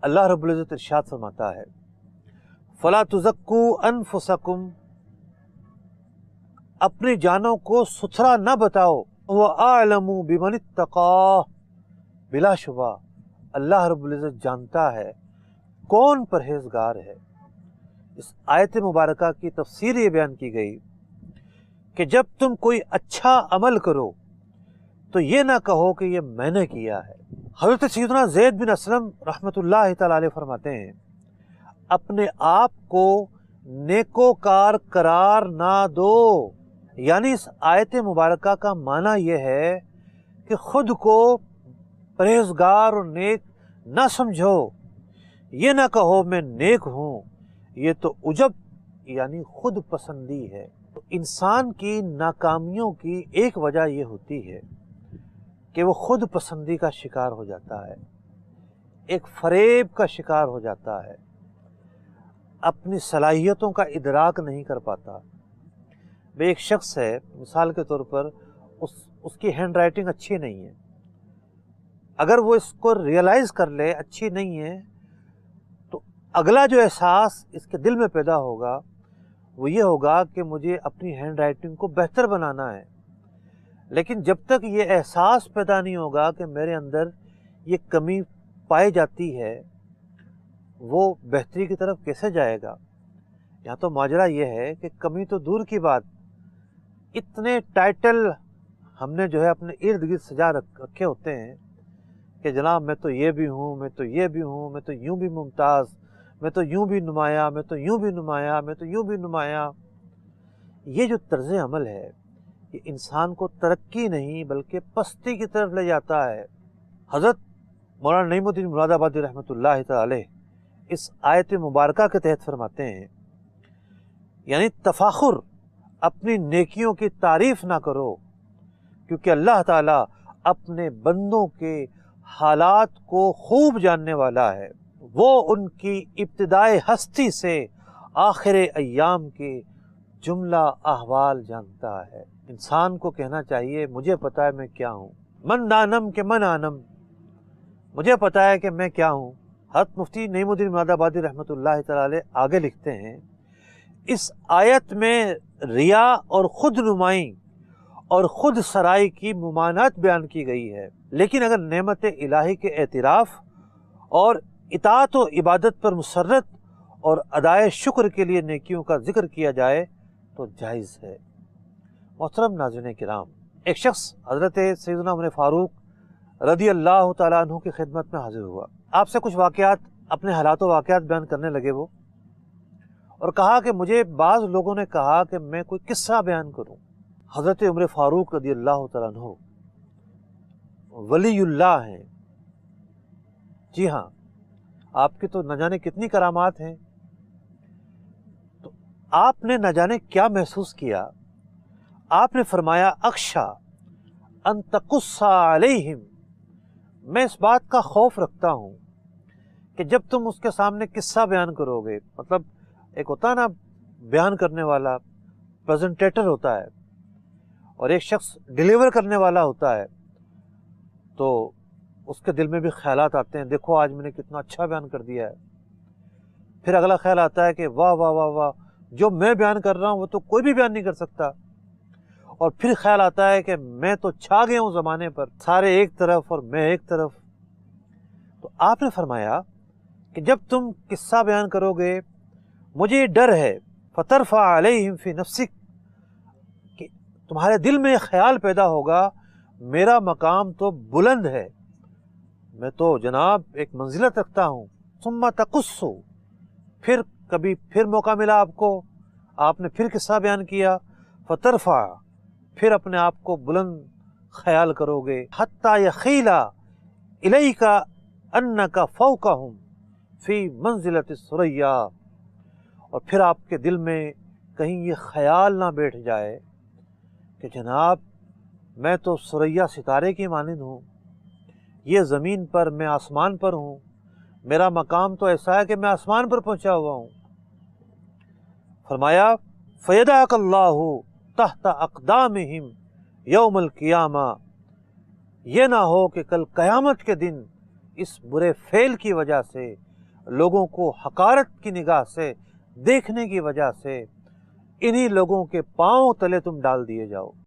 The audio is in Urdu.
اللہ رب العزت ارشاد فرماتا ہے فلا تزکو انفسکم، اپنی جانوں کو ستھرا نہ بتاؤ، وَأَعْلَمُ بِمَنِ اتَّقَىٰ، بلا شبہ اللہ رب العزت جانتا ہے کون پرہیزگار ہے۔ اس آیت مبارکہ کی تفسیر یہ بیان کی گئی کہ جب تم کوئی اچھا عمل کرو تو یہ نہ کہو کہ یہ میں نے کیا ہے۔ حضرت سیدنا زید بن اسلم رحمۃ اللہ تعالی علیہ فرماتے ہیں اپنے آپ کو نیکوکار قرار نہ دو، یعنی اس آیت مبارکہ کا معنی یہ ہے کہ خود کو پرہیزگار اور نیک نہ سمجھو، یہ نہ کہو میں نیک ہوں، یہ تو عجب یعنی خود پسندی ہے۔ تو انسان کی ناکامیوں کی ایک وجہ یہ ہوتی ہے کہ وہ خود پسندی کا شکار ہو جاتا ہے، ایک فریب کا شکار ہو جاتا ہے، اپنی صلاحیتوں کا ادراک نہیں کر پاتا۔ ایک شخص ہے، مثال کے طور پر اس کی ہینڈ رائٹنگ اچھی نہیں ہے، اگر وہ اس کو ریئلائز کر لے اچھی نہیں ہے تو اگلا جو احساس اس کے دل میں پیدا ہوگا وہ یہ ہوگا کہ مجھے اپنی ہینڈ رائٹنگ کو بہتر بنانا ہے۔ لیکن جب تک یہ احساس پیدا نہیں ہوگا کہ میرے اندر یہ کمی پائی جاتی ہے، وہ بہتری کی طرف کیسے جائے گا؟ یہاں تو ماجرا یہ ہے کہ کمی تو دور کی بات، اتنے ٹائٹل ہم نے جو ہے اپنے ارد گرد سجا رکھے ہوتے ہیں کہ جناب میں تو یہ بھی ہوں، میں تو یہ بھی ہوں، میں تو یوں بھی ممتاز، میں تو یوں بھی نمایاں، میں تو یوں بھی نمایاں، میں تو یوں بھی نمایاں۔ یہ جو طرز عمل ہے یہ انسان کو ترقی نہیں بلکہ پستی کی طرف لے جاتا ہے۔ حضرت مولانا نعیم الدین مراد آبادی رحمۃ اللہ تعالی علیہ اس آیت مبارکہ کے تحت فرماتے ہیں یعنی تفاخر، اپنی نیکیوں کی تعریف نہ کرو، کیونکہ اللہ تعالیٰ اپنے بندوں کے حالات کو خوب جاننے والا ہے، وہ ان کی ابتدائے ہستی سے آخر ایام کے جملہ احوال جانتا ہے۔ انسان کو کہنا چاہیے مجھے پتا ہے میں کیا ہوں، من دانم کہ من آنم، مجھے پتا ہے کہ میں کیا ہوں۔ حضرت مفتی نعیم الدین مراد آبادی رحمۃ اللہ تعالی علیہ آگے لکھتے ہیں اس آیت میں ریا اور خود نمائی اور خود سرائی کی ممانعت بیان کی گئی ہے، لیکن اگر نعمت الہی کے اعتراف اور اطاعت و عبادت پر مسرت اور ادائے شکر کے لیے نیکیوں کا ذکر کیا جائے تو جائز ہے۔ محترم ناظرین کرام، ایک شخص حضرت سیدنا عمر فاروق رضی اللہ تعالیٰ عنہ کی خدمت میں حاضر ہوا، آپ سے کچھ واقعات، اپنے حالات و واقعات بیان کرنے لگے وہ، اور کہا کہ مجھے بعض لوگوں نے کہا کہ میں کوئی قصہ بیان کروں۔ حضرت عمر فاروق رضی اللہ تعالیٰ عنہ ولی اللہ ہیں، جی ہاں، آپ کی تو نہ جانے کتنی کرامات ہیں، تو آپ نے نہ جانے کیا محسوس کیا۔ آپ نے فرمایا اخشا ان تقص علیہم، میں اس بات کا خوف رکھتا ہوں کہ جب تم اس کے سامنے قصہ بیان کرو گے، مطلب ایک ہوتا ہے نا بیان کرنے والا، پریزنٹیٹر ہوتا ہے، اور ایک شخص ڈیلیور کرنے والا ہوتا ہے، تو اس کے دل میں بھی خیالات آتے ہیں، دیکھو آج میں نے کتنا اچھا بیان کر دیا ہے۔ پھر اگلا خیال آتا ہے کہ واہ واہ واہ واہ، جو میں بیان کر رہا ہوں وہ تو کوئی بھی بیان نہیں کر سکتا۔ اور پھر خیال آتا ہے کہ میں تو چھا گیا ہوں زمانے پر، سارے ایک طرف اور میں ایک طرف۔ تو آپ نے فرمایا کہ جب تم قصہ بیان کرو گے مجھے یہ ڈر ہے فَتَرْفَعَ عَلَيْهِمْ فِي نَفْسِكَ، کہ تمہارے دل میں یہ خیال پیدا ہوگا میرا مقام تو بلند ہے، میں تو جناب ایک منزلت رکھتا ہوں۔ ثُمَّ تَقُصُّ، پھر کبھی پھر موقع ملا آپ کو، آپ نے پھر قصہ بیان کیا، فَتَرْفَعَ، پھر اپنے آپ کو بلند خیال کرو گے، حَتَّى يَخِيلَ إِلَيْكَ أَنَّكَ فَوْقَهُمْ فِي مَنزِلَةِ الثُّرَيَّا، اور پھر آپ کے دل میں کہیں یہ خیال نہ بیٹھ جائے کہ جناب میں تو ثریا ستارے کی مانند ہوں، یہ زمین پر، میں آسمان پر ہوں، میرا مقام تو ایسا ہے کہ میں آسمان پر پہنچا ہوا ہوں۔ فرمایا فَيَدَعَكَ اللَّهُ تَحْتَ أَقْدَامِهِمْ يَوْمَ الْقِيَامَةِ، یہ نہ ہو کہ کل قیامت کے دن اس برے فعل کی وجہ سے، لوگوں کو حقارت کی نگاہ سے دیکھنے کی وجہ سے انہی لوگوں کے پاؤں تلے تم ڈال دیے جاؤ۔